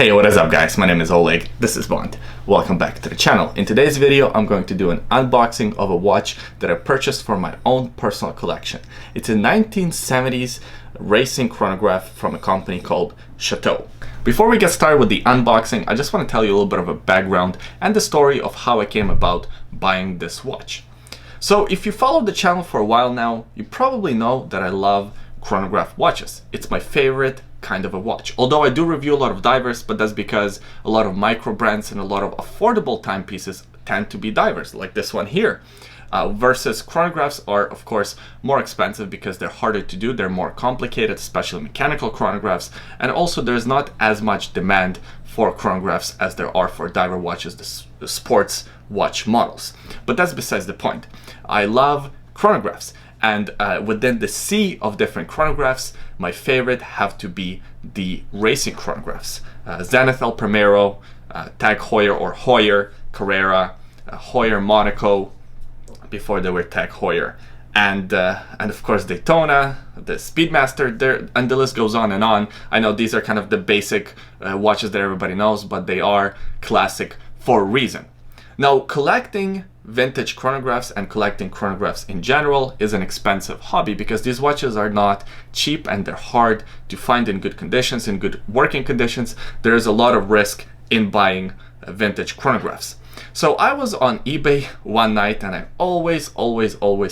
Hey, what is up guys? My name is Oleg, this is Bond. Welcome back to the channel. In today's video, I'm going to do an unboxing of a watch that I purchased for my own personal collection. It's a 1970s racing chronograph from a company called Chateau. Before we get started with the unboxing, I just want to tell you a little bit of a background and the story of how I came about buying this watch. So if you followed the channel for a while now, you probably know that I love chronograph watches. It's my favorite kind of a watch. Although I do review a lot of divers, but that's because a lot of micro brands and a lot of affordable timepieces tend to be divers, like this one here. Versus chronographs are of course more expensive because they're harder to do, they're more complicated, especially mechanical chronographs, and also there's not as much demand for chronographs as there are for diver watches, the sports watch models. But that's besides the point. I love chronographs. And within the sea of different chronographs, my favorite have to be the racing chronographs. Zenith El Primero, Tag Heuer or Heuer, Carrera, Heuer Monaco, before they were Tag Heuer. And of course Daytona, the Speedmaster, and the list goes on and on. I know these are kind of the basic watches that everybody knows, but they are classic for a reason. Now, collecting vintage chronographs and collecting chronographs in general is an expensive hobby because these watches are not cheap and they're hard to find in good conditions, in good working conditions. There is a lot of risk in buying vintage chronographs. So I was on eBay one night and I always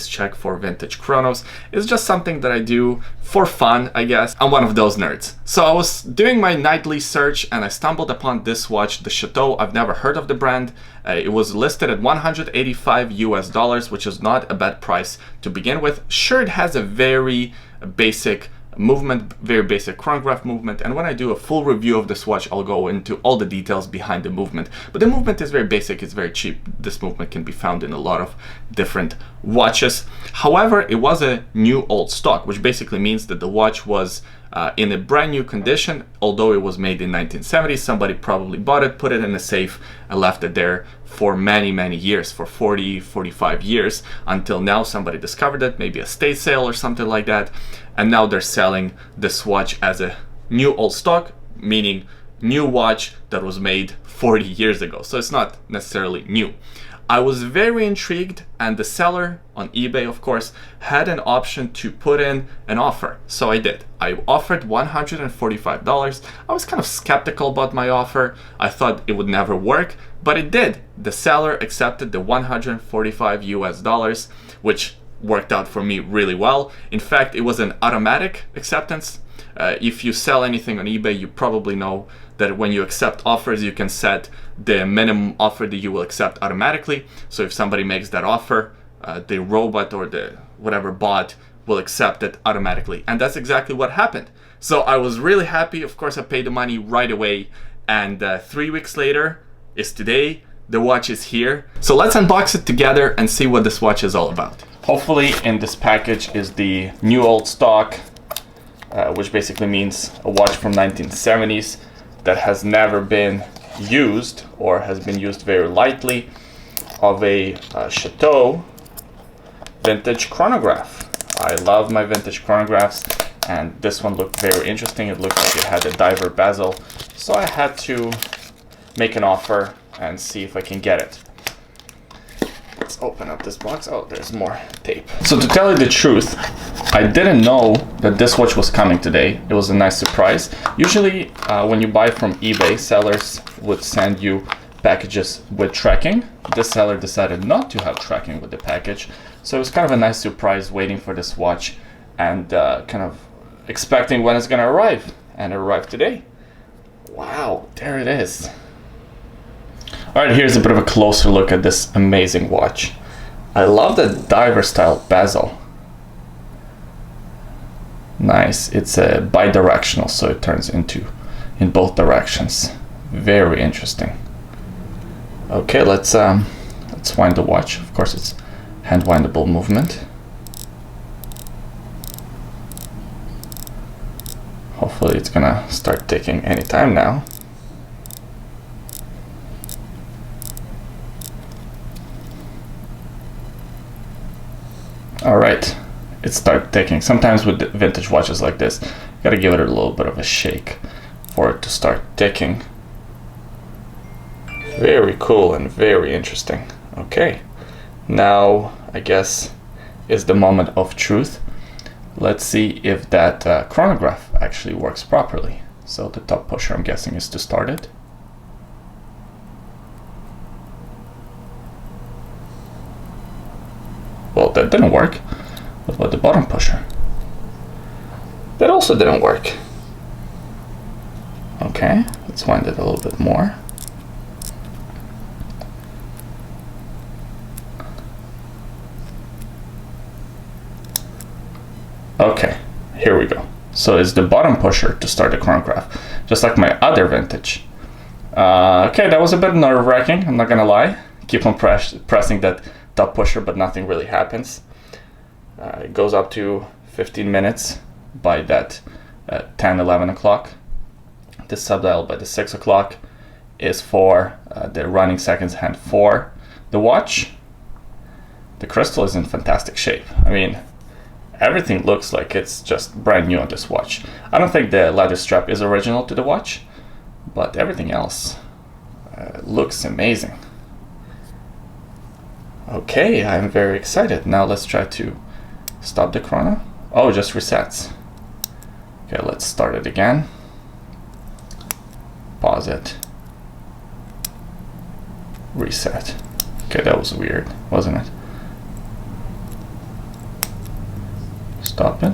check for vintage chronos. It's just something that I do for fun, I guess. I'm one of those nerds. So I was doing my nightly search and I stumbled upon this watch, the Chateau. I've never heard of the brand. It was listed at $185 US, which is not a bad price to begin with. Sure, it has a very basic movement, very basic chronograph movement, and when I do a full review of this watch, I'll go into all the details behind the movement. But the movement is very basic, it's very cheap. This movement can be found in a lot of different watches. However, it was a new old stock, which basically means that the watch was in a brand new condition. Although it was made in 1970, somebody probably bought it, put it in a safe, and left it there for many years, for 45 years, until now somebody discovered it, maybe a estate sale or something like that, and now they're selling this watch as a new old stock, meaning new watch that was made 40 years ago. So it's not necessarily new. I was very intrigued, and the seller on eBay, of course, had an option to put in an offer. So I did. I offered $145. I was kind of skeptical about my offer. I thought it would never work, but it did. The seller accepted the $145 US, which worked out for me really well. In fact, it was an automatic acceptance. If you sell anything on eBay, you probably know that when you accept offers, you can set the minimum offer that you will accept automatically. So if somebody makes that offer, the robot or the whatever bot will accept it automatically. And that's exactly what happened. So I was really happy. Of course, I paid the money right away. And 3 weeks later is today. The watch is here. So let's unbox it together and see what this watch is all about. Hopefully in this package is the new old stock, which basically means a watch from 1970s that has never been used or has been used very lightly, of a Chateau vintage chronograph. I love my vintage chronographs, and this one looked very interesting. It looked like it had a diver bezel, so I had to make an offer and see if I can get it. Let's open up this box. Oh, there's more tape. So to tell you the truth, I didn't know that this watch was coming today. It was a nice surprise. Usually when you buy from eBay, sellers would send you packages with tracking. This seller decided not to have tracking with the package. So it was kind of a nice surprise waiting for this watch and kind of expecting when it's gonna arrive. And it arrived today. Wow, there it is. All right, here's a bit of a closer look at this amazing watch. I love the diver style bezel. Nice. It's a bi-directional, so it turns into in both directions. Very interesting. Okay, let's wind the watch. Of course, it's hand windable movement. Hopefully, it's gonna start ticking anytime now. All right, it started ticking. Sometimes with vintage watches like this, you gotta give it a little bit of a shake for it to start ticking. Very cool and very interesting. Okay, now I guess is the moment of truth. Let's see if that chronograph actually works properly. So the top pusher, I'm guessing, is to start it. Well, that didn't work. What about the bottom pusher? That also didn't work. Okay, let's wind it a little bit more. Okay, here we go. So it's the bottom pusher to start the chronograph, just like my other vintage. Okay, that was a bit nerve-wracking, I'm not gonna lie. Keep on pressing that top pusher, but nothing really happens. It goes up to 15 minutes by that 10, 11 o'clock. The subdial by the 6 o'clock is for the running seconds hand for the watch. The crystal is in fantastic shape. I mean, everything looks like it's just brand new on this watch. I don't think the leather strap is original to the watch, but everything else looks amazing. Okay, I'm very excited. Now let's try to stop the chrono. Oh, it just resets. Okay, let's start it again. Pause it. Reset. Okay, that was weird, wasn't it? Stop it.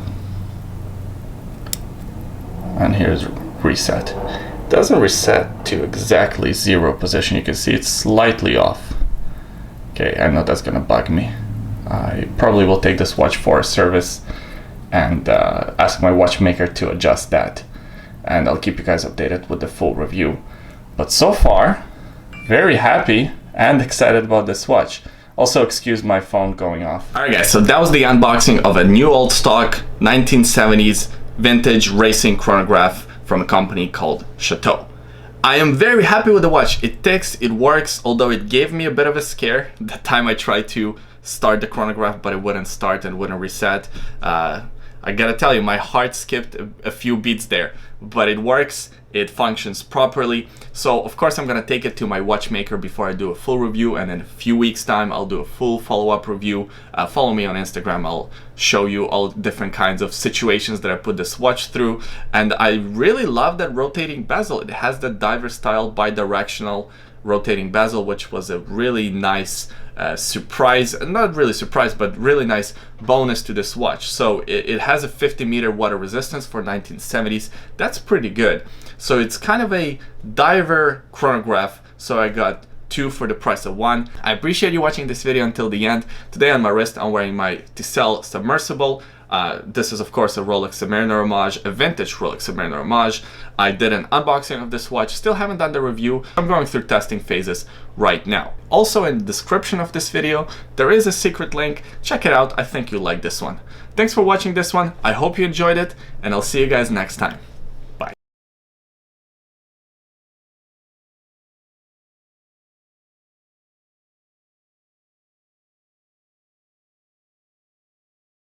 And here's reset. It doesn't reset to exactly 0 position. You can see it's slightly off. Okay, I know that's gonna bug me. I probably will take this watch for a service and ask my watchmaker to adjust that. And I'll keep you guys updated with the full review. But so far, very happy and excited about this watch. Also, excuse my phone going off. Alright guys, so that was the unboxing of a new old stock 1970s vintage racing chronograph from a company called Chateau. I am very happy with the watch. It ticks, it works, although it gave me a bit of a scare the time I tried to start the chronograph, but it wouldn't start and wouldn't reset. I gotta tell you, my heart skipped a few beats there, but it works, it functions properly. So of course I'm gonna take it to my watchmaker before I do a full review, and in a few weeks time I'll do a full follow-up review. Follow me on Instagram, I'll show you all different kinds of situations that I put this watch through. And I really love that rotating bezel. It has the diver style bi-directional rotating bezel, which was a really nice surprise, not really surprise, but really nice bonus to this watch. So it has a 50-meter water resistance for 1970s. That's pretty good. So it's kind of a diver chronograph. So I got 2 for the price of 1. I appreciate you watching this video until the end. Today on my wrist I'm wearing my Tissel submersible. This is of course a Rolex Submariner homage, a vintage Rolex Submariner homage. I did an unboxing of this watch, still haven't done the review. I'm going through testing phases right now. Also in the description of this video, there is a secret link. Check it out, I think you'll like this one. Thanks for watching this one, I hope you enjoyed it, and I'll see you guys next time.